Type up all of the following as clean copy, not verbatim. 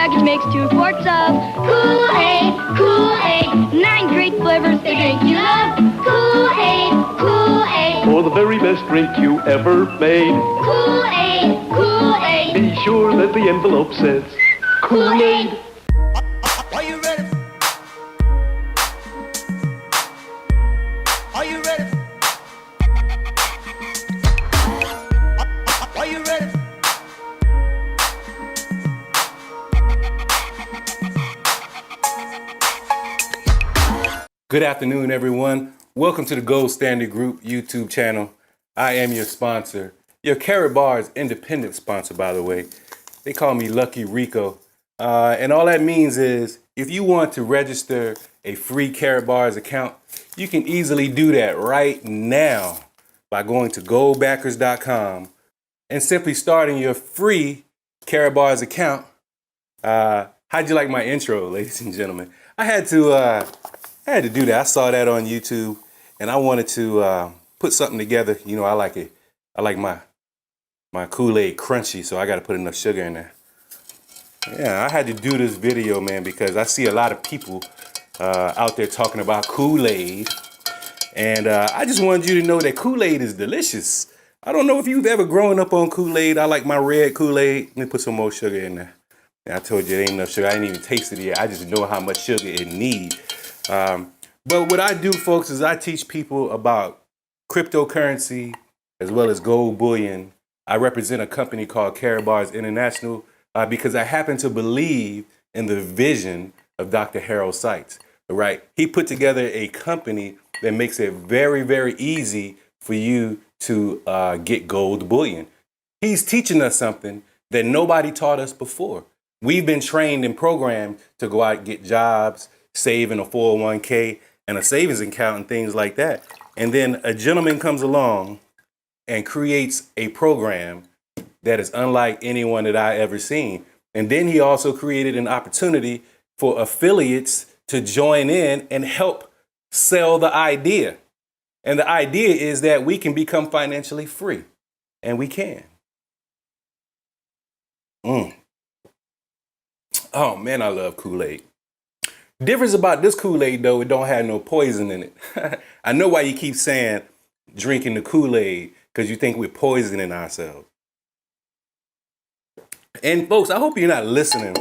package makes 2 quarts of Kool-Aid, Kool-Aid. 9 great flavors, the drink you love. Kool-Aid, Kool-Aid. For the very best drink you ever made. Kool-Aid, Kool-Aid. Be sure that the envelope says Kool-Aid. Are you ready? Are you ready? Are you ready? Good afternoon, everyone. Welcome to the Gold Standard Group YouTube channel. I am your sponsor, your Karat Bar's independent sponsor, by the way. They call me Lucky Rico. And all that means is if you want to register a free Karat Bar's account, you can easily do that right now by going to goldbackers.com and simply starting your free Karat Bar's account. How'd you like my intro, ladies and gentlemen? I had to do that. I saw that on YouTube and I wanted to put something together. You know, I like it. I like my Kool-Aid crunchy, so I got to put enough sugar in there. Yeah, I had to do this video, man, because I see a lot of people out there talking about Kool-Aid. And I just wanted you to know that Kool-Aid is delicious. I don't know if you've ever grown up on Kool-Aid. I like my red Kool-Aid. Let me put some more sugar in there. I told you it ain't enough sugar. I didn't even taste it yet. I just know how much sugar it needs. But what I do, folks, is I teach people about cryptocurrency as well as gold bullion. I represent a company called Karat Bars International because I happen to believe in the vision of Dr. Harold Sykes. Right? He put together a company that makes it very, very easy for you to get gold bullion. He's teaching us something that nobody taught us before. We've been trained and programmed to go out and get jobs, save in a 401k and a savings account and things like that. And then a gentleman comes along and creates a program that is unlike anyone that I ever seen. And then he also created an opportunity for affiliates to join in and help sell the idea. And the idea is that we can become financially free, and we can. Oh man, I love Kool-Aid. Difference about this Kool-Aid though, it don't have no poison in it. I know why you keep saying drinking the Kool-Aid, because you think we're poisoning ourselves. And folks, I hope you're not listening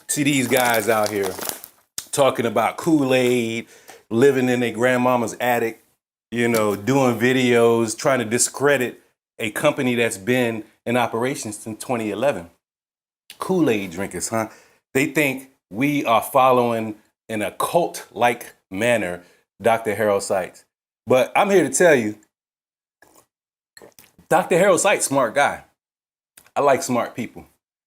to these guys out here talking about Kool-Aid, living in their grandmama's attic, you know, doing videos, trying to discredit a company that's been in operation since 2011. Kool-Aid drinkers, huh? They think we are following in a cult-like manner Dr. Harold Sykes. But I'm here to tell you, Dr. Harold Sykes, smart guy. I like smart people.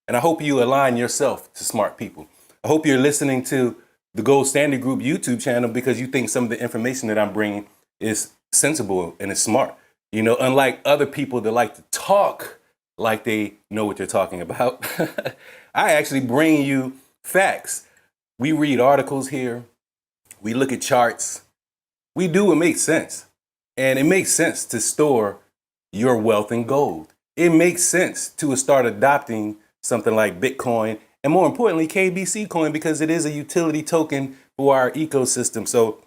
And I hope you align yourself to smart people. I hope you're listening to the Gold Standard Group YouTube channel because you think some of the information that I'm bringing is sensible and is smart. You know, unlike other people that like to talk like they know what they're talking about, I actually bring you facts. We read articles here. We look at charts. We do what makes sense. And it makes sense to store your wealth in gold. It makes sense to start adopting something like Bitcoin and, more importantly, KBC coin, because it is a utility token for our ecosystem. So,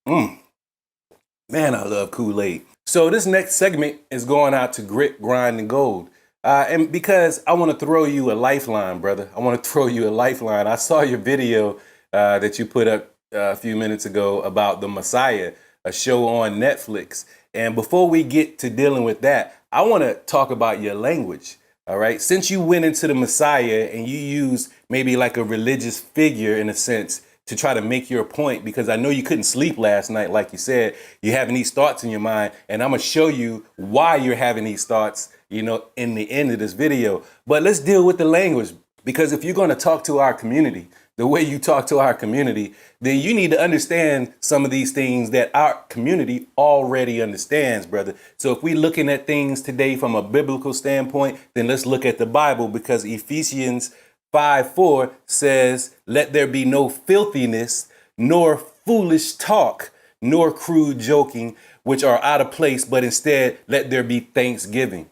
man, I love Kool-Aid. So this next segment is going out to Grit, Grind, and Gold. And because I want to throw you a lifeline, brother. I want to throw you a lifeline. I saw your video that you put up a few minutes ago about The Messiah, a show on Netflix. And before we get to dealing with that, I want to talk about your language. All right. Since you went into The Messiah and you used maybe like a religious figure in a sense to try to make your point, because I know you couldn't sleep last night, like you said, you're having these thoughts in your mind, and I'm going to show you why you're having these thoughts, you know, in the end of this video. But let's deal with the language, because if you're going to talk to our community the way you talk to our community, then you need to understand some of these things that our community already understands, brother. So if we're looking at things today from a biblical standpoint, then let's look at the Bible, because Ephesians 5:4 says, "Let there be no filthiness, nor foolish talk, nor crude joking, which are out of place, but instead let there be thanksgiving."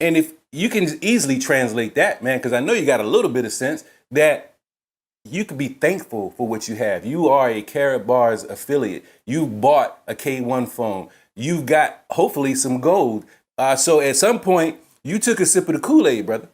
And if you can easily translate that, man, because I know you got a little bit of sense that you could be thankful for what you have. You are a Karat Bars affiliate. You bought a K1 phone. You got hopefully some gold. So at some point, you took a sip of the Kool-Aid, brother.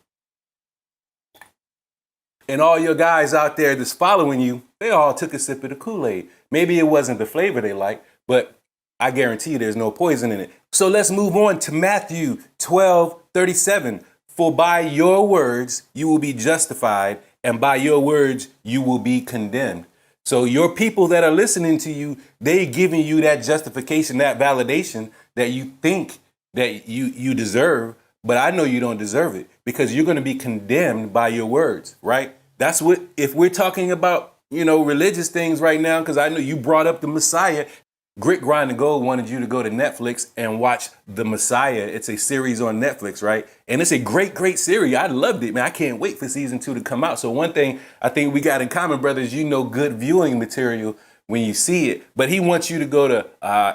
And all your guys out there that's following you, they all took a sip of the Kool-Aid. Maybe it wasn't the flavor they liked, but I guarantee you there's no poison in it. So let's move on to Matthew 12:37. For by your words you will be justified, and by your words you will be condemned. So your people that are listening to you, they giving you that justification, that validation that you think that you deserve, but I know you don't deserve it because you're going to be condemned by your words, right? That's what, if we're talking about, religious things right now, because I know you brought up the Messiah. Grit, Grind, and Gold wanted you to go to Netflix and watch The Messiah. It's a series on Netflix, right? And it's a great, great series. I loved it, man. I can't wait for season 2 to come out. So one thing I think we got in common, brothers, good viewing material when you see it. But he wants you to go to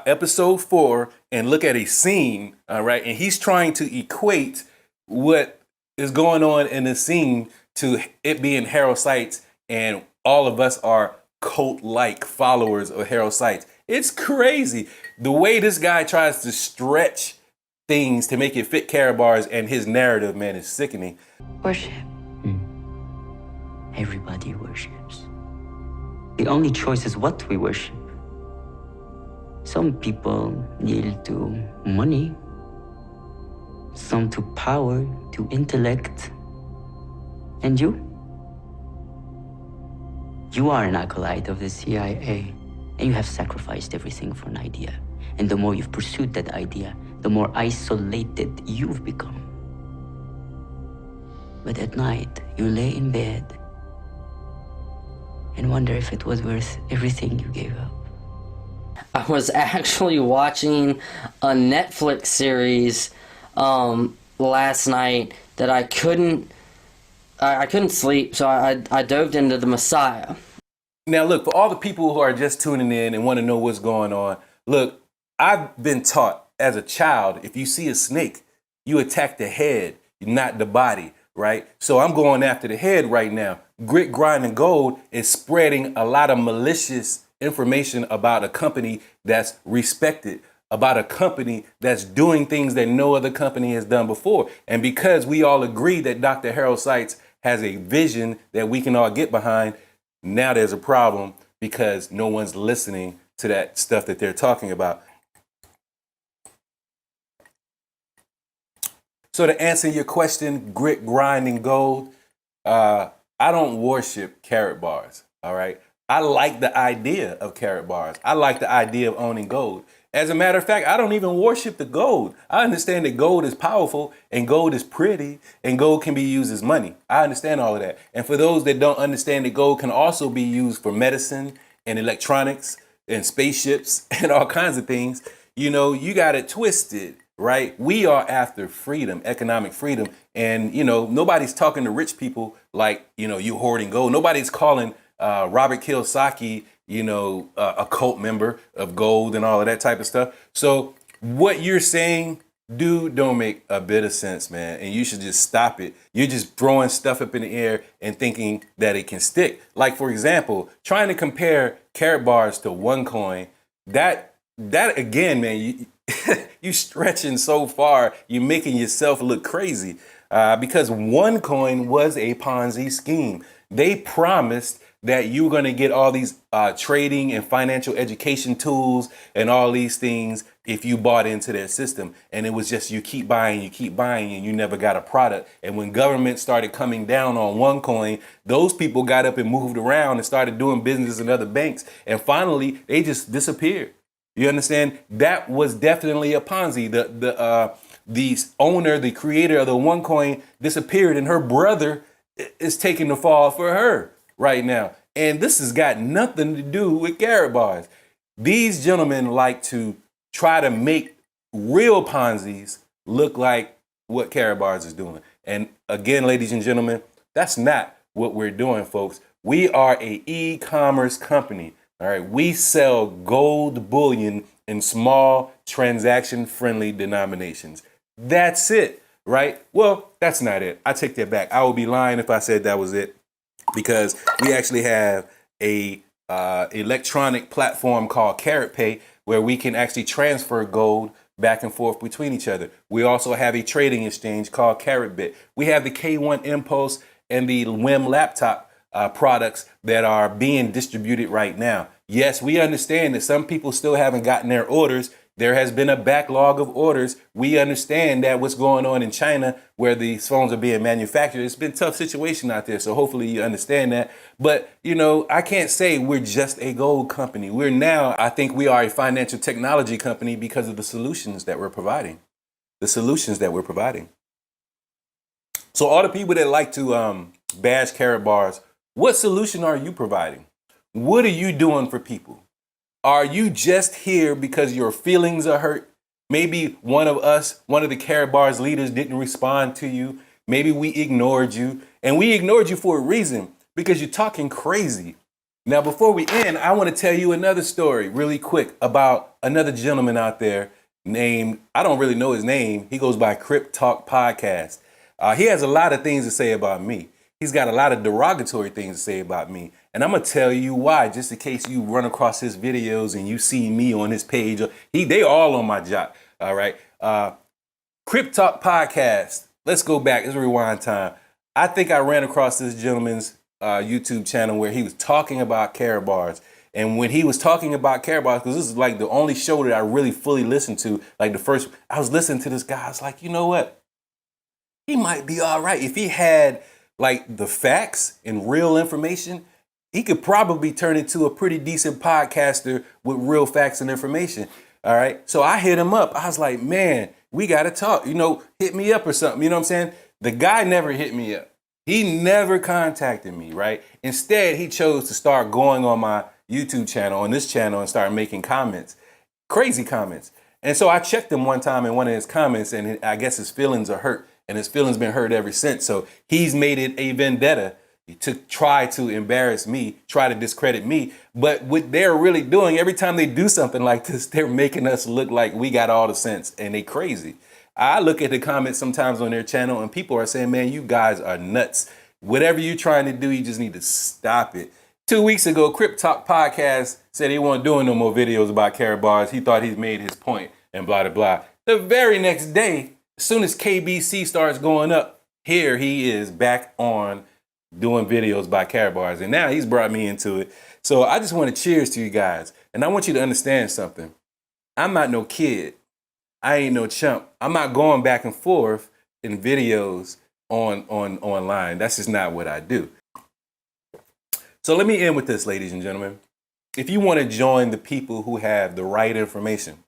episode 4 and look at a scene, all right? And he's trying to equate what is going on in the scene to it being Harold Seitz, and all of us are cult-like followers of Harold Seitz. It's crazy. The way this guy tries to stretch things to make it fit Karat Bars and his narrative, man, is sickening. Worship. Everybody worships. The only choice is what we worship. Some people kneel to money, some to power, to intellect. And you? You are an acolyte of the CIA, and you have sacrificed everything for an idea. And the more you've pursued that idea, the more isolated you've become. But at night, you lay in bed and wonder if it was worth everything you gave up. I was actually watching a Netflix series last night that I couldn't sleep, so I dove into The Messiah. Now, look, for all the people who are just tuning in and want to know what's going on, look, I've been taught as a child, if you see a snake, you attack the head, not the body, right? So I'm going after the head right now. Grit, Grind, and Gold is spreading a lot of malicious information about a company that's respected, about a company that's doing things that no other company has done before. And because we all agree that Dr. Harold Seitz has a vision that we can all get behind, now there's a problem because no one's listening to that stuff that they're talking about. So to answer your question, Grit, Grind, and Gold, I don't worship Karat Bars, all right? I like the idea of Karat Bars. I like the idea of owning gold. As a matter of fact, I don't even worship the gold. I understand that gold is powerful and gold is pretty and gold can be used as money. I understand all of that. And for those that don't understand that gold can also be used for medicine and electronics and spaceships and all kinds of things, you got it twisted, right? We are after freedom, economic freedom. And, nobody's talking to rich people like, you hoarding gold. Nobody's calling Robert Kiyosaki, a cult member of gold and all of that type of stuff. So what you're saying, dude, don't make a bit of sense, man. And you should just stop it. You're just throwing stuff up in the air and thinking that it can stick. Like, for example, trying to compare Karat Bars to OneCoin, that again, man, you stretching so far, you're making yourself look crazy because OneCoin was a Ponzi scheme. They promised that you're going to get all these trading and financial education tools and all these things if you bought into their system. And it was just you keep buying, and you never got a product. And when government started coming down on OneCoin, those people got up and moved around and started doing business in other banks. And finally, they just disappeared. You understand? That was definitely a Ponzi. The owner, the creator of the OneCoin disappeared, and her brother is taking the fall for her right now. And this has got nothing to do with Karat Bars. These gentlemen like to try to make real Ponzi's look like what Karat Bars is doing. And again, ladies and gentlemen, that's not what we're doing, folks. We are a e-commerce company. All right. We sell gold bullion in small transaction friendly denominations. That's it. right? Well, that's not it. I take that back. I would be lying if I said that was it, because we actually have a electronic platform called Karat Pay, where we can actually transfer gold back and forth between each other. We also have a trading exchange called Karat. We have the K1 Impulse and the WIM laptop products that are being distributed right now. Yes, we understand that some people still haven't gotten their orders. There has been a backlog of orders. We understand that what's going on in China, where these phones are being manufactured, it's been a tough situation out there. So hopefully you understand that. But, you know, I can't say we're just a gold company. We're now, I think we are a financial technology company because of the solutions that we're providing. The solutions that we're providing. So all the people that like to bash Karat bars, what solution are you providing? What are you doing for people? Are you just here because your feelings are hurt? Maybe one of the Karat Bars leaders didn't respond to you. Maybe we ignored you. And we ignored you for a reason, because you're talking crazy. Now, before we end, I want to tell you another story really quick about another gentleman out there named, I don't really know his name. He goes by Crip Talk Podcast. He has a lot of things to say about me. He's got a lot of derogatory things to say about me. And I'm going to tell you why, just in case you run across his videos and you see me on his page. They all on my job. All right. Crip Talk Podcast. Let's go back. It's rewind time. I think I ran across this gentleman's YouTube channel where he was talking about Karat bars. And when he was talking about Karat bars, because this is like the only show that I really fully listened to, like I was listening to this guy. I was like, you know what? He might be all right. If he had like the facts and real information, he could probably turn into a pretty decent podcaster with real facts and information. All right. So I hit him up. I was like, man, we got to talk, hit me up or something. You know what I'm saying? The guy never hit me up. He never contacted me. Right. Instead, he chose to start going on my YouTube channel, on this channel, and start making comments, crazy comments. And so I checked him one time in one of his comments, and I guess his feelings are hurt, and his feelings been hurt ever since. So he's made it a vendetta to try to embarrass me, try to discredit me. But what they're really doing, every time they do something like this, they're making us look like we got all the sense, and they crazy. I look at the comments sometimes on their channel, and people are saying, man, you guys are nuts. Whatever you're trying to do, you just need to stop it. 2 weeks ago, Crip Talk Podcast said he wasn't doing no more videos about Karat bars. He thought he'd made his point and blah, blah, blah. The very next day, as soon as KBC starts going up, here he is back on doing videos by Karat bars. And now he's brought me into it. So I just want to cheers to you guys. And I want you to understand something. I'm not no kid. I ain't no chump. I'm not going back and forth in videos online. That's just not what I do. So let me end with this, ladies and gentlemen. If you want to join the people who have the right information,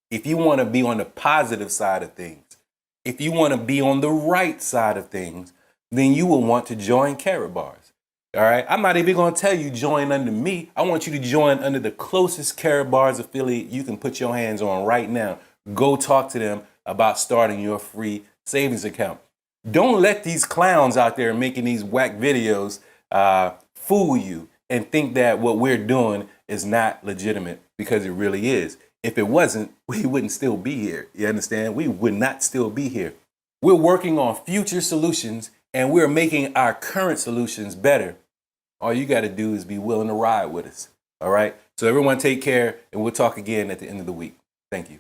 if you want to be on the positive side of things, if you want to be on the right side of things, then you will want to join Karat bars. All right. I'm not even going to tell you join under me. I want you to join under the closest Karat bars affiliate you can put your hands on right now. Go talk to them about starting your free savings account. Don't let these clowns out there making these whack videos fool you and think that what we're doing is not legitimate, because it really is. If it wasn't, we wouldn't still be here. You understand? We would not still be here. We're working on future solutions, and we're making our current solutions better. All you got to do is be willing to ride with us. All right. So everyone take care, and we'll talk again at the end of the week. Thank you.